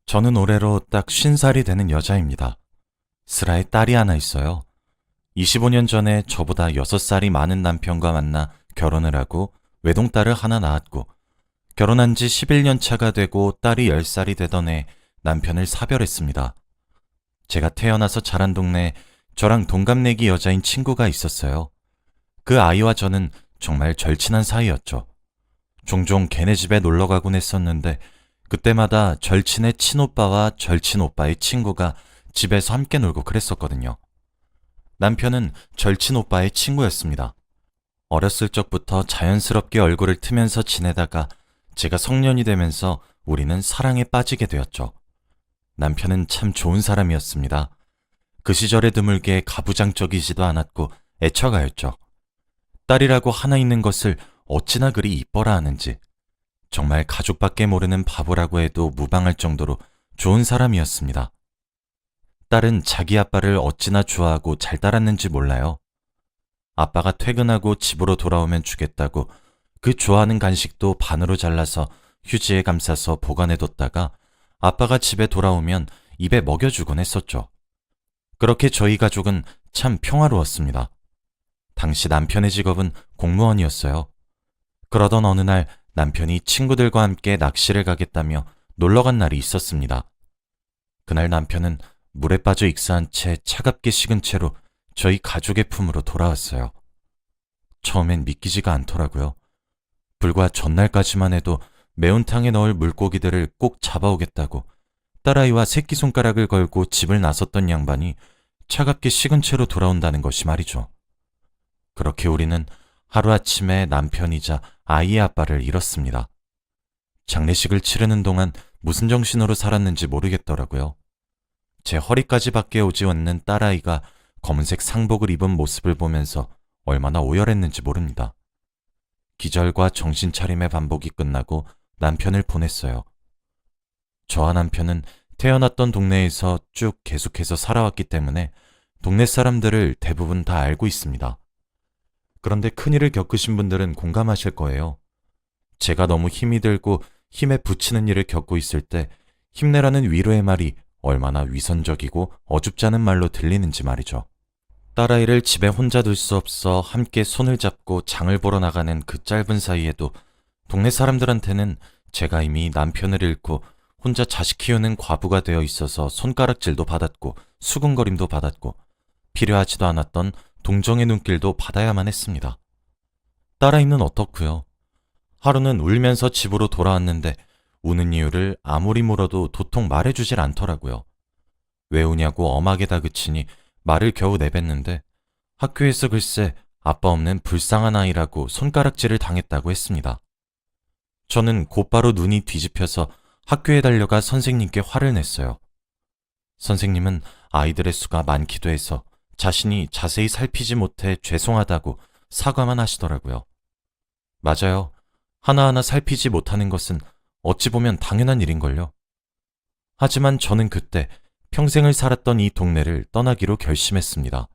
저는 올해로 딱 50살이 되는 여자입니다. 슬아의 딸이 하나 있어요. 25년 전에 저보다 6살이 많은 남편과 만나 결혼을 하고 외동딸을 하나 낳았고, 결혼한 지 11년 차가 되고 딸이 10살이 되던 해 남편을 사별했습니다. 제가 태어나서 자란 동네에 저랑 동갑내기 여자인 친구가 있었어요. 그 아이와 저는 정말 절친한 사이였죠. 종종 걔네 집에 놀러 가곤 했었는데, 그때마다 절친의 친오빠와 절친 오빠의 친구가 집에서 함께 놀고 그랬었거든요. 남편은 절친 오빠의 친구였습니다. 어렸을 적부터 자연스럽게 얼굴을 트면서 지내다가 제가 성년이 되면서 우리는 사랑에 빠지게 되었죠. 남편은 참 좋은 사람이었습니다. 그 시절에 드물게 가부장적이지도 않았고 애처가였죠. 딸이라고 하나 있는 것을 어찌나 그리 이뻐라 하는지, 정말 가족밖에 모르는 바보라고 해도 무방할 정도로 좋은 사람이었습니다. 딸은 자기 아빠를 어찌나 좋아하고 잘 따랐는지 몰라요. 아빠가 퇴근하고 집으로 돌아오면 주겠다고 그 좋아하는 간식도 반으로 잘라서 휴지에 감싸서 보관해뒀다가 아빠가 집에 돌아오면 입에 먹여주곤 했었죠. 그렇게 저희 가족은 참 평화로웠습니다. 당시 남편의 직업은 공무원이었어요. 그러던 어느 날 남편이 친구들과 함께 낚시를 가겠다며 놀러 간 날이 있었습니다. 그날 남편은 물에 빠져 익사한 채 차갑게 식은 채로 저희 가족의 품으로 돌아왔어요. 처음엔 믿기지가 않더라고요. 불과 전날까지만 해도 매운탕에 넣을 물고기들을 꼭 잡아오겠다고 딸아이와 새끼손가락을 걸고 집을 나섰던 양반이 차갑게 식은 채로 돌아온다는 것이 말이죠. 그렇게 우리는 하루아침에 남편이자 아이의 아빠를 잃었습니다. 장례식을 치르는 동안 무슨 정신으로 살았는지 모르겠더라고요. 제 허리까지밖에 오지 않는 딸아이가 검은색 상복을 입은 모습을 보면서 얼마나 오열했는지 모릅니다. 기절과 정신 차림의 반복이 끝나고 남편을 보냈어요. 저와 남편은 태어났던 동네에서 쭉 계속해서 살아왔기 때문에 동네 사람들을 대부분 다 알고 있습니다. 그런데 큰일을 겪으신 분들은 공감하실 거예요. 제가 너무 힘이 들고 힘에 부치는 일을 겪고 있을 때 힘내라는 위로의 말이 얼마나 위선적이고 어줍지 않은 말로 들리는지 말이죠. 딸아이를 집에 혼자 둘 수 없어 함께 손을 잡고 장을 보러 나가는 그 짧은 사이에도 동네 사람들한테는 제가 이미 남편을 잃고 혼자 자식 키우는 과부가 되어 있어서 손가락질도 받았고 수군거림도 받았고 필요하지도 않았던 동정의 눈길도 받아야만 했습니다. 딸아이는 어떻고요? 하루는 울면서 집으로 돌아왔는데 우는 이유를 아무리 물어도 도통 말해주질 않더라고요. 왜 우냐고 엄하게 다그치니 말을 겨우 내뱉는데 학교에서 글쎄 아빠 없는 불쌍한 아이라고 손가락질을 당했다고 했습니다. 저는 곧바로 눈이 뒤집혀서 학교에 달려가 선생님께 화를 냈어요. 선생님은 아이들의 수가 많기도 해서 자신이 자세히 살피지 못해 죄송하다고 사과만 하시더라고요. 맞아요. 하나하나 살피지 못하는 것은 어찌 보면 당연한 일인걸요. 하지만 저는 그때 평생을 살았던 이 동네를 떠나기로 결심했습니다.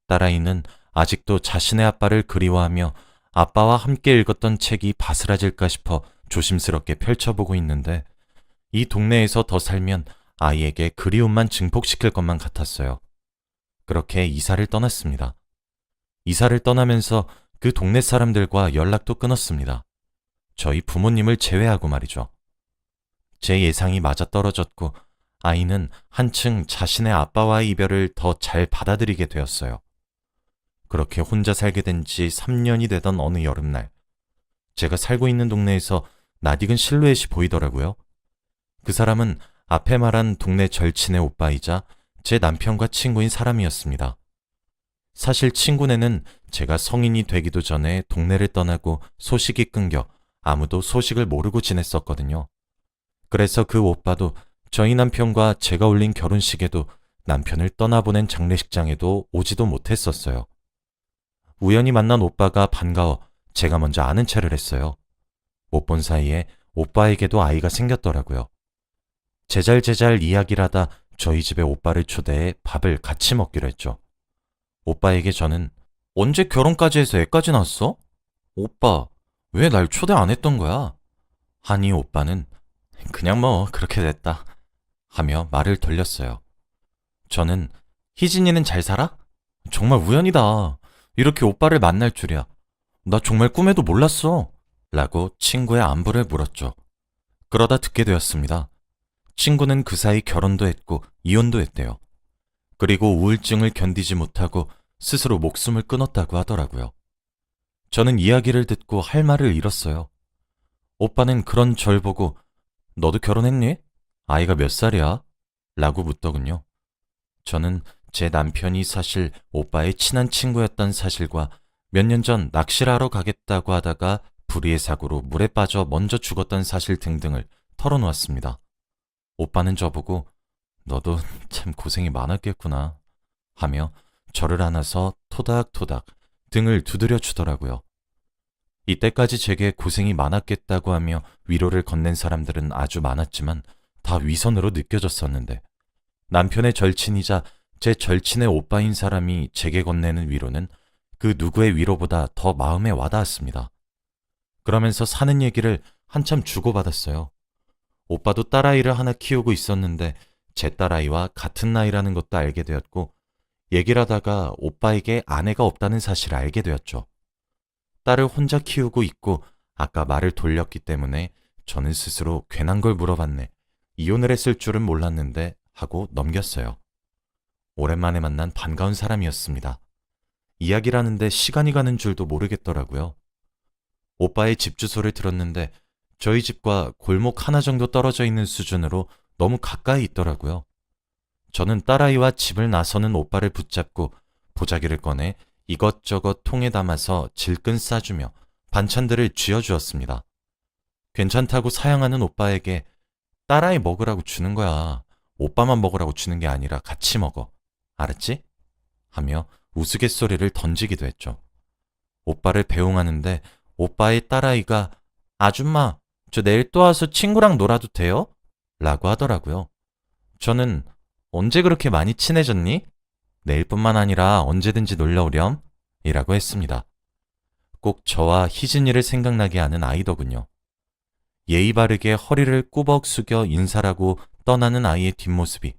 딸아이는 아직도 자신의 아빠를 그리워하며 아빠와 함께 읽었던 책이 바스라질까 싶어 조심스럽게 펼쳐보고 있는데, 이 동네에서 더 살면 아이에게 그리움만 증폭시킬 것만 같았어요. 그렇게 이사를 떠났습니다. 이사를 떠나면서 그 동네 사람들과 연락도 끊었습니다. 저희 부모님을 제외하고 말이죠. 제 예상이 맞아떨어졌고 아이는 한층 자신의 아빠와의 이별을 더 잘 받아들이게 되었어요. 그렇게 혼자 살게 된 지 3년이 되던 어느 여름날, 제가 살고 있는 동네에서 낯익은 실루엣이 보이더라고요. 그 사람은 앞에 말한 동네 절친의 오빠이자 제 남편과 친구인 사람이었습니다. 사실 친구네는 제가 성인이 되기도 전에 동네를 떠나고 소식이 끊겨 아무도 소식을 모르고 지냈었거든요. 그래서 그 오빠도 저희 남편과 제가 올린 결혼식에도 남편을 떠나보낸 장례식장에도 오지도 못했었어요. 우연히 만난 오빠가 반가워 제가 먼저 아는 체를 했어요. 못 본 사이에 오빠에게도 아이가 생겼더라고요. 제잘제잘 이야기를 하다 저희 집에 오빠를 초대해 밥을 같이 먹기로 했죠. 오빠에게 저는 언제 결혼까지 해서 애까지 낳았어? 오빠, 왜 날 초대 안 했던 거야? 하니 오빠는 그냥 뭐 그렇게 됐다. 하며 말을 돌렸어요. 저는 희진이는 잘 살아? 정말 우연이다. 이렇게 오빠를 만날 줄이야. 나 정말 꿈에도 몰랐어. 라고 친구의 안부를 물었죠. 그러다 듣게 되었습니다. 친구는 그 사이 결혼도 했고 이혼도 했대요. 그리고 우울증을 견디지 못하고 스스로 목숨을 끊었다고 하더라고요. 저는 이야기를 듣고 할 말을 잃었어요. 오빠는 그런 절 보고 너도 결혼했니? 아이가 몇 살이야? 라고 묻더군요. 저는 제 남편이 사실 오빠의 친한 친구였던 사실과 몇 년 전 낚시를 하러 가겠다고 하다가 불의의 사고로 물에 빠져 먼저 죽었던 사실 등등을 털어놓았습니다. 오빠는 저보고 너도 참 고생이 많았겠구나 하며 저를 안아서 토닥토닥 등을 두드려 주더라고요. 이때까지 제게 고생이 많았겠다고 하며 위로를 건넨 사람들은 아주 많았지만 다 위선으로 느껴졌었는데 남편의 절친이자 제 절친의 오빠인 사람이 제게 건네는 위로는 그 누구의 위로보다 더 마음에 와닿았습니다. 그러면서 사는 얘기를 한참 주고받았어요. 오빠도 딸아이를 하나 키우고 있었는데 제 딸아이와 같은 나이라는 것도 알게 되었고 얘기를 하다가 오빠에게 아내가 없다는 사실을 알게 되었죠. 딸을 혼자 키우고 있고 아까 말을 돌렸기 때문에 저는 스스로 괜한 걸 물어봤네. 이혼을 했을 줄은 몰랐는데 하고 넘겼어요. 오랜만에 만난 반가운 사람이었습니다. 이야기를 하는데 시간이 가는 줄도 모르겠더라고요. 오빠의 집 주소를 들었는데 저희 집과 골목 하나 정도 떨어져 있는 수준으로 너무 가까이 있더라고요. 저는 딸아이와 집을 나서는 오빠를 붙잡고 보자기를 꺼내 이것저것 통에 담아서 질끈 싸주며 반찬들을 쥐어주었습니다. 괜찮다고 사양하는 오빠에게 딸아이 먹으라고 주는 거야. 오빠만 먹으라고 주는 게 아니라 같이 먹어. 알았지? 하며 우스갯소리를 던지기도 했죠. 오빠를 배웅하는데 오빠의 딸아이가 아줌마, 저 내일 또 와서 친구랑 놀아도 돼요? 라고 하더라고요. 저는 언제 그렇게 많이 친해졌니? 내일뿐만 아니라 언제든지 놀러오렴 이라고 했습니다. 꼭 저와 희진이를 생각나게 하는 아이더군요. 예의 바르게 허리를 꾸벅 숙여 인사라고 떠나는 아이의 뒷모습이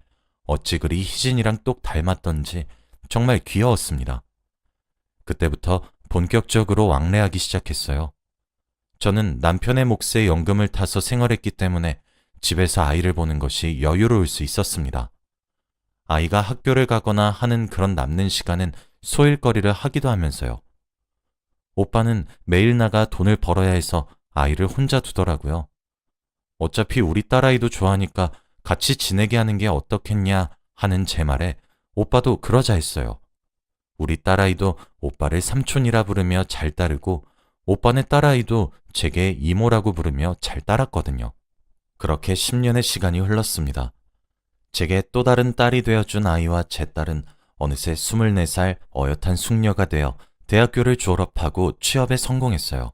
어찌 그리 희진이랑 똑 닮았던지 정말 귀여웠습니다. 그때부터 본격적으로 왕래하기 시작했어요. 저는 남편의 몫에 연금을 타서 생활했기 때문에 집에서 아이를 보는 것이 여유로울 수 있었습니다. 아이가 학교를 가거나 하는 그런 남는 시간은 소일거리를 하기도 하면서요. 오빠는 매일 나가 돈을 벌어야 해서 아이를 혼자 두더라고요. 어차피 우리 딸아이도 좋아하니까 같이 지내게 하는 게 어떻겠냐 하는 제 말에 오빠도 그러자 했어요. 우리 딸아이도 오빠를 삼촌이라 부르며 잘 따르고 오빠네 딸아이도 제게 이모라고 부르며 잘 따랐거든요. 그렇게 10년의 시간이 흘렀습니다. 제게 또 다른 딸이 되어준 아이와 제 딸은 어느새 24살 어엿한 숙녀가 되어 대학교를 졸업하고 취업에 성공했어요.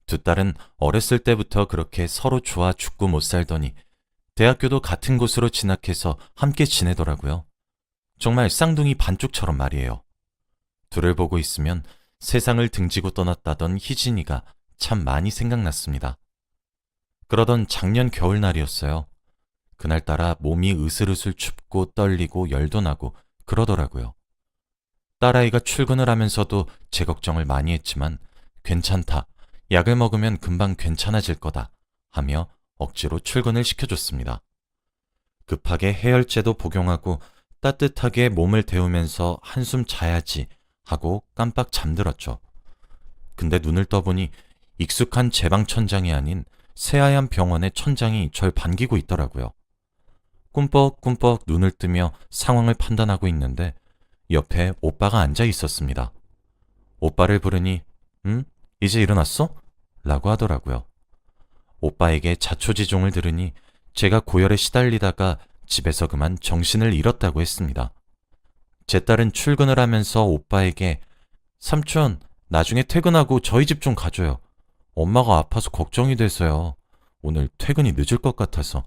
두 딸은 어렸을 때부터 그렇게 서로 좋아 죽고 못 살더니 대학교도 같은 곳으로 진학해서 함께 지내더라고요. 정말 쌍둥이 반쪽처럼 말이에요. 둘을 보고 있으면 세상을 등지고 떠났다던 희진이가 참 많이 생각났습니다. 그러던 작년 겨울날이었어요. 그날따라 몸이 으슬으슬 춥고 떨리고 열도 나고 그러더라고요. 딸아이가 출근을 하면서도 제 걱정을 많이 했지만 괜찮다, 약을 먹으면 금방 괜찮아질 거다 하며 억지로 출근을 시켜줬습니다. 급하게 해열제도 복용하고 따뜻하게 몸을 데우면서 한숨 자야지 하고 깜빡 잠들었죠. 근데 눈을 떠보니 익숙한 제 방 천장이 아닌 새하얀 병원의 천장이 절 반기고 있더라고요. 꿈뻑꿈뻑 눈을 뜨며 상황을 판단하고 있는데 옆에 오빠가 앉아 있었습니다. 오빠를 부르니 이제 일어났어? 라고 하더라고요. 오빠에게 자초지종을 들으니 제가 고열에 시달리다가 집에서 그만 정신을 잃었다고 했습니다. 제 딸은 출근을 하면서 오빠에게 삼촌, 나중에 퇴근하고 저희 집 좀 가줘요. 엄마가 아파서 걱정이 돼서요. 오늘 퇴근이 늦을 것 같아서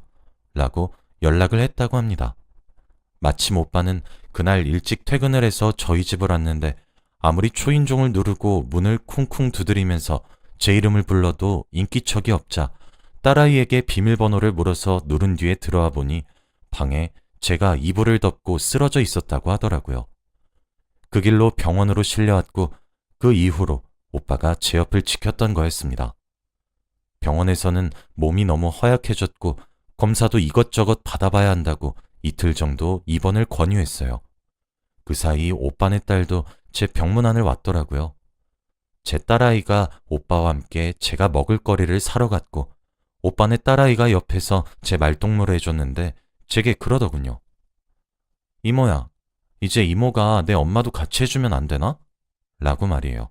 라고 연락을 했다고 합니다. 마침 오빠는 그날 일찍 퇴근을 해서 저희 집을 왔는데 아무리 초인종을 누르고 문을 쿵쿵 두드리면서 제 이름을 불러도 인기척이 없자 딸아이에게 비밀번호를 물어서 누른 뒤에 들어와 보니 방에 제가 이불을 덮고 쓰러져 있었다고 하더라고요. 그 길로 병원으로 실려왔고 그 이후로 오빠가 제 옆을 지켰던 거였습니다. 병원에서는 몸이 너무 허약해졌고 검사도 이것저것 받아봐야 한다고 이틀 정도 입원을 권유했어요. 그 사이 오빠네 딸도 제 병문안을 왔더라고요. 제 딸아이가 오빠와 함께 제가 먹을 거리를 사러 갔고 오빠네 딸아이가 옆에서 제 말동무를 해줬는데 제게 그러더군요. 이모야, 이제 이모가 내 엄마도 같이 해주면 안 되나? 라고 말이에요.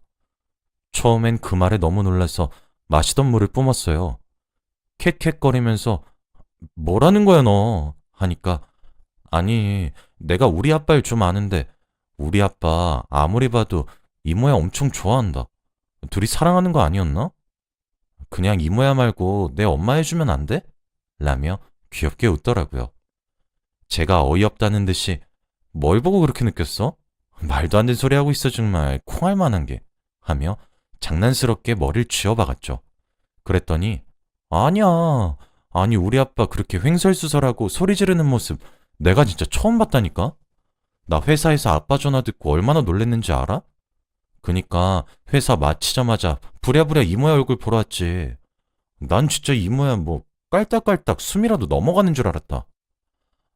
처음엔 그 말에 너무 놀라서 마시던 물을 뿜었어요. 캣캣거리면서 뭐라는 거야 너? 하니까 아니 내가 우리 아빠를 좀 아는데 우리 아빠 아무리 봐도 이모야 엄청 좋아한다. 둘이 사랑하는 거 아니었나? 그냥 이모야 말고 내 엄마 해주면 안 돼? 라며 귀엽게 웃더라고요. 제가 어이없다는 듯이 뭘 보고 그렇게 느꼈어? 말도 안 되는 소리 하고 있어 정말 콩할 만한 게 하며 장난스럽게 머리를 쥐어박았죠. 그랬더니 아니야. 아니 우리 아빠 그렇게 횡설수설하고 소리 지르는 모습 내가 진짜 처음 봤다니까? 나 회사에서 아빠 전화 듣고 얼마나 놀랬는지 알아? 그니까 회사 마치자마자 부랴부랴 이모야 얼굴 보러 왔지. 난 진짜 이모야 뭐 깔딱깔딱 숨이라도 넘어가는 줄 알았다.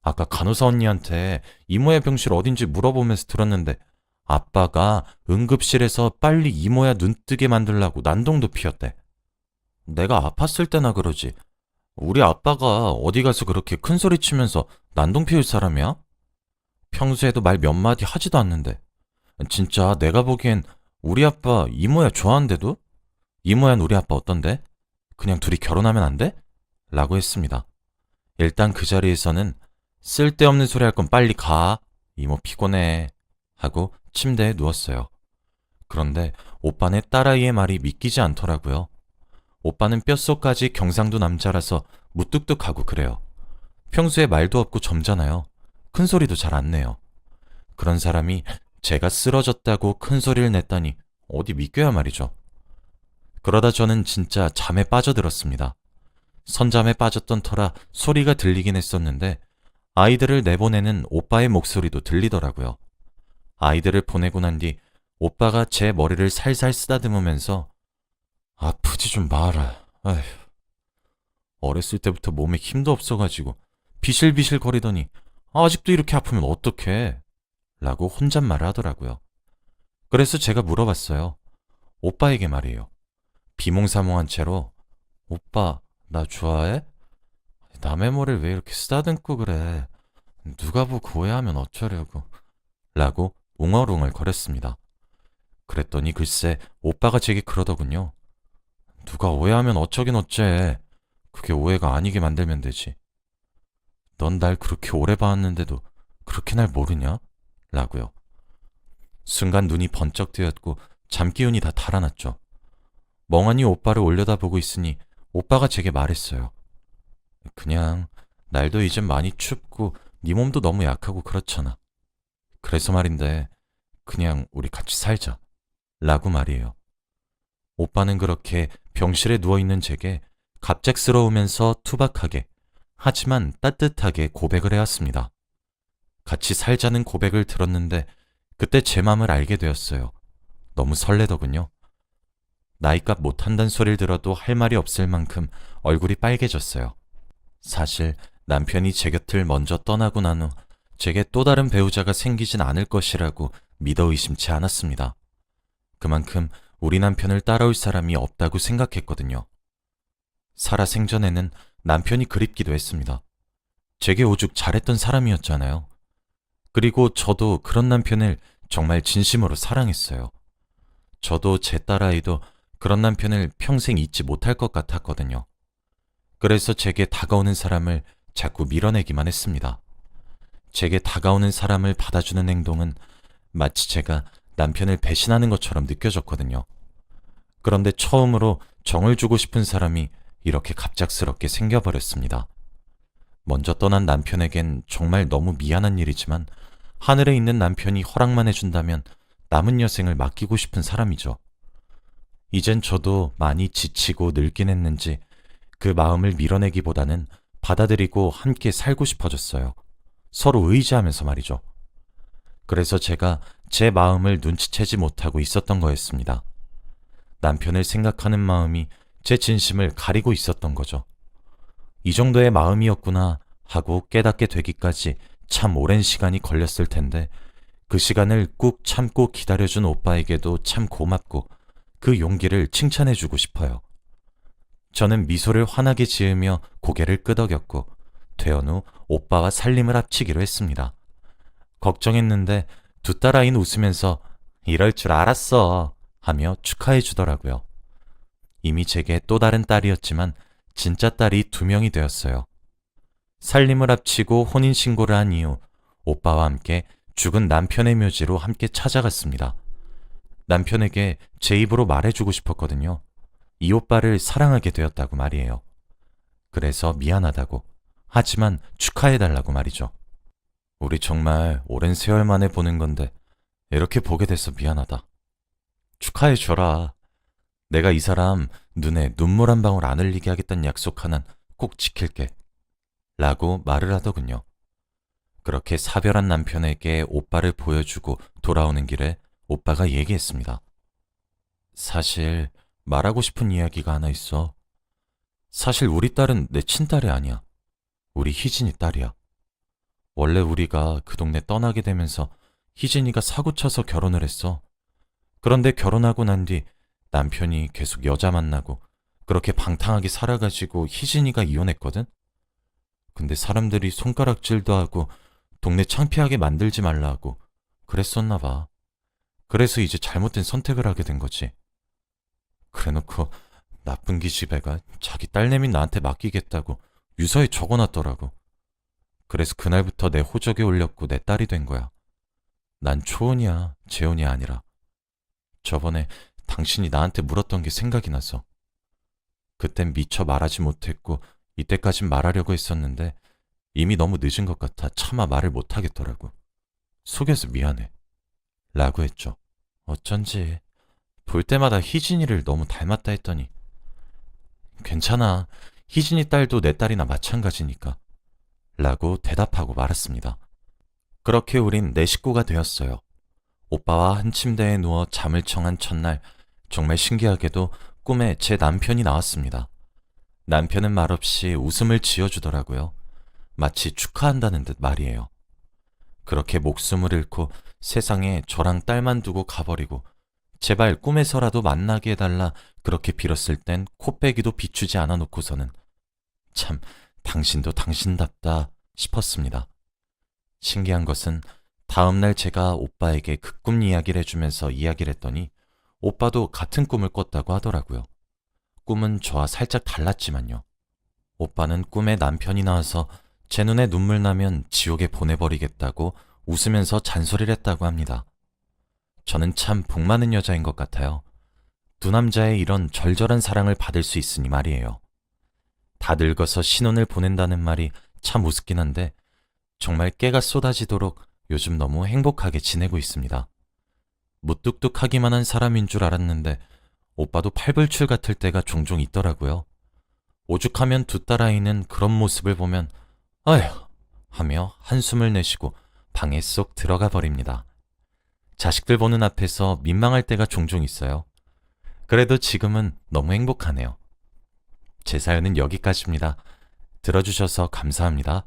아까 간호사 언니한테 이모야 병실 어딘지 물어보면서 들었는데 아빠가 응급실에서 빨리 이모야 눈 뜨게 만들라고 난동도 피웠대. 내가 아팠을 때나 그러지. 우리 아빠가 어디 가서 그렇게 큰 소리 치면서 난동 피울 사람이야? 평소에도 말 몇 마디 하지도 않는데. 진짜 내가 보기엔 우리 아빠 이모야 좋아한대도? 이모야는 우리 아빠 어떤데? 그냥 둘이 결혼하면 안 돼? 라고 했습니다. 일단 그 자리에서는 쓸데없는 소리 할 건 빨리 가. 이모 피곤해. 하고 침대에 누웠어요. 그런데 오빠네 딸아이의 말이 믿기지 않더라고요. 오빠는 뼛속까지 경상도 남자라서 무뚝뚝하고 그래요. 평소에 말도 없고 점잖아요. 큰 소리도 잘 안 내요. 그런 사람이 제가 쓰러졌다고 큰 소리를 냈다니 어디 믿겨야 말이죠. 그러다 저는 진짜 잠에 빠져들었습니다. 선잠에 빠졌던 터라 소리가 들리긴 했었는데 아이들을 내보내는 오빠의 목소리도 들리더라고요. 아이들을 보내고 난 뒤 오빠가 제 머리를 살살 쓰다듬으면서 아프지 좀 마라. 아휴. 어렸을 때부터 몸에 힘도 없어가지고 비실비실 거리더니 아직도 이렇게 아프면 어떡해? 라고 혼잣말을 하더라고요. 그래서 제가 물어봤어요. 오빠에게 말이에요. 비몽사몽한 채로 오빠 나 좋아해? 남의 머리를 왜 이렇게 쓰다듬고 그래? 누가 보고 오해하면 어쩌려고? 라고 웅얼웅얼 거렸습니다. 그랬더니 글쎄 오빠가 제게 그러더군요. 누가 오해하면 어쩌긴 어째. 그게 오해가 아니게 만들면 되지. 넌 날 그렇게 오래 봐왔는데도 그렇게 날 모르냐? 라고요. 순간 눈이 번쩍 뜨였고 잠기운이 다 달아났죠. 멍하니 오빠를 올려다보고 있으니 오빠가 제게 말했어요. 그냥 날도 이젠 많이 춥고 네 몸도 너무 약하고 그렇잖아. 그래서 말인데 그냥 우리 같이 살자. 라고 말이에요. 오빠는 그렇게 병실에 누워있는 제게 갑작스러우면서 투박하게 하지만 따뜻하게 고백을 해왔습니다. 같이 살자는 고백을 들었는데 그때 제 맘을 알게 되었어요. 너무 설레더군요. 나이값 못한다는 소리를 들어도 할 말이 없을 만큼 얼굴이 빨개졌어요. 사실 남편이 제 곁을 먼저 떠나고 난 후 제게 또 다른 배우자가 생기진 않을 것이라고 믿어 의심치 않았습니다. 그만큼 우리 남편을 따라올 사람이 없다고 생각했거든요. 살아생전에는 남편이 그립기도 했습니다. 제게 오죽 잘했던 사람이었잖아요. 그리고 저도 그런 남편을 정말 진심으로 사랑했어요. 저도 제 딸아이도 그런 남편을 평생 잊지 못할 것 같았거든요. 그래서 제게 다가오는 사람을 자꾸 밀어내기만 했습니다. 제게 다가오는 사람을 받아주는 행동은 마치 제가 남편을 배신하는 것처럼 느껴졌거든요. 그런데 처음으로 정을 주고 싶은 사람이 이렇게 갑작스럽게 생겨버렸습니다. 먼저 떠난 남편에겐 정말 너무 미안한 일이지만 하늘에 있는 남편이 허락만 해준다면 남은 여생을 맡기고 싶은 사람이죠. 이젠 저도 많이 지치고 늙긴 했는지 그 마음을 밀어내기보다는 받아들이고 함께 살고 싶어졌어요. 서로 의지하면서 말이죠. 그래서 제가 제 마음을 눈치채지 못하고 있었던 거였습니다. 남편을 생각하는 마음이 제 진심을 가리고 있었던 거죠. 이 정도의 마음이었구나 하고 깨닫게 되기까지 참 오랜 시간이 걸렸을 텐데 그 시간을 꾹 참고 기다려준 오빠에게도 참 고맙고 그 용기를 칭찬해주고 싶어요. 저는 미소를 환하게 지으며 고개를 끄덕였고 퇴원 후 오빠와 살림을 합치기로 했습니다. 걱정했는데 두 딸아이는 웃으면서 이럴 줄 알았어 하며 축하해 주더라고요. 이미 제게 또 다른 딸이었지만 진짜 딸이 2명이 되었어요. 살림을 합치고 혼인신고를 한 이후 오빠와 함께 죽은 남편의 묘지로 함께 찾아갔습니다. 남편에게 제 입으로 말해주고 싶었거든요. 이 오빠를 사랑하게 되었다고 말이에요. 그래서 미안하다고, 하지만 축하해달라고 말이죠. 우리 정말 오랜 세월 만에 보는 건데 이렇게 보게 돼서 미안하다. 축하해줘라. 내가 이 사람 눈에 눈물 한 방울 안 흘리게 하겠다는 약속 하나는 꼭 지킬게. 라고 말을 하더군요. 그렇게 사별한 남편에게 오빠를 보여주고 돌아오는 길에 오빠가 얘기했습니다. 사실 말하고 싶은 이야기가 하나 있어. 사실 우리 딸은 내 친딸이 아니야. 우리 희진이 딸이야. 원래 우리가 그 동네 떠나게 되면서 희진이가 사고쳐서 결혼을 했어. 그런데 결혼하고 난 뒤 남편이 계속 여자 만나고 그렇게 방탕하게 살아가지고 희진이가 이혼했거든? 근데 사람들이 손가락질도 하고 동네 창피하게 만들지 말라고 그랬었나 봐. 그래서 이제 잘못된 선택을 하게 된 거지. 그래놓고 나쁜 기집애가 자기 딸내미 나한테 맡기겠다고 유서에 적어놨더라고. 그래서 그날부터 내 호적에 올렸고 내 딸이 된 거야. 난 초혼이야, 재혼이 아니라. 저번에 당신이 나한테 물었던 게 생각이 나서. 그땐 미처 말하지 못했고 이때까진 말하려고 했었는데 이미 너무 늦은 것 같아 차마 말을 못하겠더라고. 속여서 미안해. 라고 했죠. 어쩐지 볼 때마다 희진이를 너무 닮았다 했더니 괜찮아. 희진이 딸도 내 딸이나 마찬가지니까. 라고 대답하고 말았습니다. 그렇게 우린 내 식구가 되었어요. 오빠와 한 침대에 누워 잠을 청한 첫날 정말 신기하게도 꿈에 제 남편이 나왔습니다. 남편은 말없이 웃음을 지어주더라고요. 마치 축하한다는 듯 말이에요. 그렇게 목숨을 잃고 세상에 저랑 딸만 두고 가버리고 제발 꿈에서라도 만나게 해달라 그렇게 빌었을 땐 코빼기도 비추지 않아 놓고서는 참 당신도 당신답다 싶었습니다. 신기한 것은 다음날 제가 오빠에게 그 꿈 이야기를 해주면서 이야기를 했더니 오빠도 같은 꿈을 꿨다고 하더라고요. 꿈은 저와 살짝 달랐지만요. 오빠는 꿈에 남편이 나와서 제 눈에 눈물 나면 지옥에 보내버리겠다고 웃으면서 잔소리를 했다고 합니다. 저는 참 복 많은 여자인 것 같아요. 두 남자의 이런 절절한 사랑을 받을 수 있으니 말이에요. 다 늙어서 신혼을 보낸다는 말이 참 우습긴 한데 정말 깨가 쏟아지도록 요즘 너무 행복하게 지내고 있습니다. 무뚝뚝하기만 한 사람인 줄 알았는데 오빠도 팔불출 같을 때가 종종 있더라고요. 오죽하면 두 딸아이는 그런 모습을 보면 아휴 하며 한숨을 내쉬고 방에 쏙 들어가 버립니다. 자식들 보는 앞에서 민망할 때가 종종 있어요. 그래도 지금은 너무 행복하네요. 제 사연은 여기까지입니다. 들어주셔서 감사합니다.